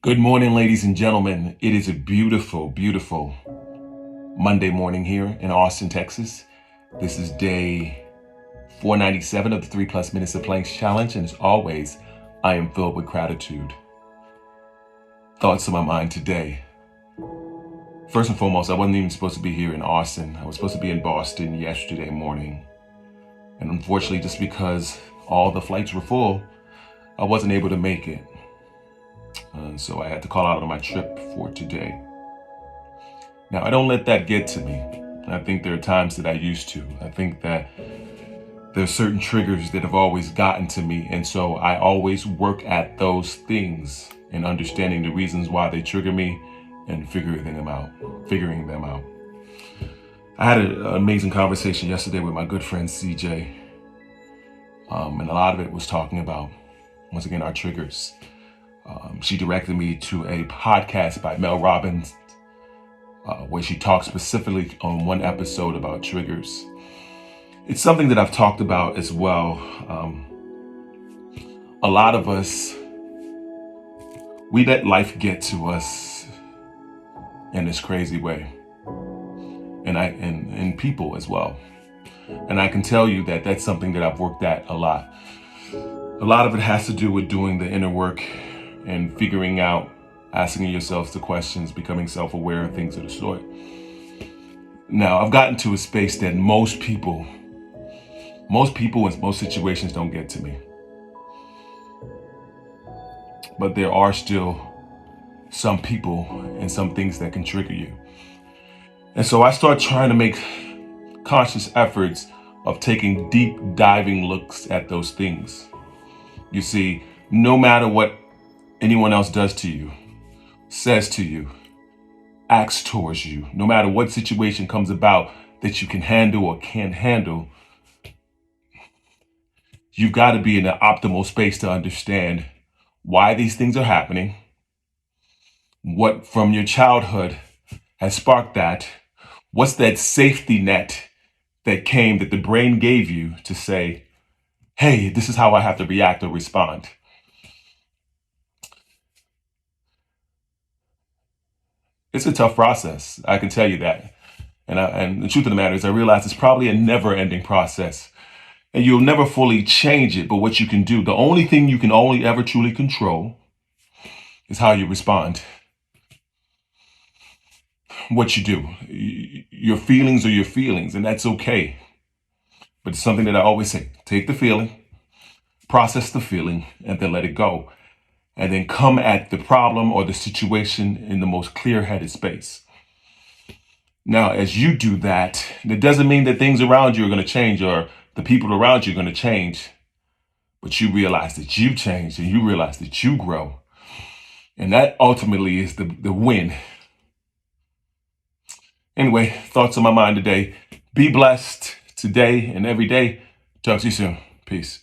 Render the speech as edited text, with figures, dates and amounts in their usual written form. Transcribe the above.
Good morning, ladies and gentlemen. It is a beautiful, beautiful Monday morning here in Austin, Texas. This is day 497 of the 3+ Minutes of Planks Challenge, and as always, I am filled with gratitude. Thoughts on my mind today. First and foremost, I wasn't even supposed to be here in Austin. I was supposed to be in Boston yesterday morning. And unfortunately, just because all the flights were full, I wasn't able to make it. So I had to call out on my trip for today. Now, I don't let that get to me. I think there are times that I used to. I think that there's certain triggers that have always gotten to me. And so I always work at those things and understanding the reasons why they trigger me and figuring them out. I had an amazing conversation yesterday with my good friend CJ. And a lot of it was talking about, once again, our triggers. She directed me to a podcast by Mel Robbins, where she talks specifically on one episode about triggers. It's something that I've talked about as well. A lot of us, we let life get to us in this crazy way, and people as well. And I can tell you that that's something that I've worked at a lot. A lot of it has to do with doing the inner work and figuring out, asking yourselves the questions, becoming self-aware, and things of the sort. Now, I've gotten to a space that most people in most situations don't get to me. But there are still some people and some things that can trigger you. And so I start trying to make conscious efforts of taking deep diving looks at those things. You see, no matter what anyone else does to you, says to you, acts towards you, no matter what situation comes about that you can handle or can't handle, you've got to be in an optimal space to understand why these things are happening, what from your childhood has sparked that, what's that safety net that came, that the brain gave you to say, hey, this is how I have to react or respond. It's a tough process, I can tell you that. And the truth of the matter is I realize it's probably a never-ending process. And you'll never fully change it, but what you can do, the only thing you can only ever truly control is how you respond. What you do. Your feelings are your feelings, and that's okay. But it's something that I always say, take the feeling, process the feeling, and then let it go. And then come at the problem or the situation in the most clear-headed space. Now, as you do that, it doesn't mean that things around you are going to change or the people around you are going to change. But you realize that you've changed and you realize that you grow. And that ultimately is the win. Anyway, thoughts on my mind today. Be blessed today and every day. Talk to you soon. Peace.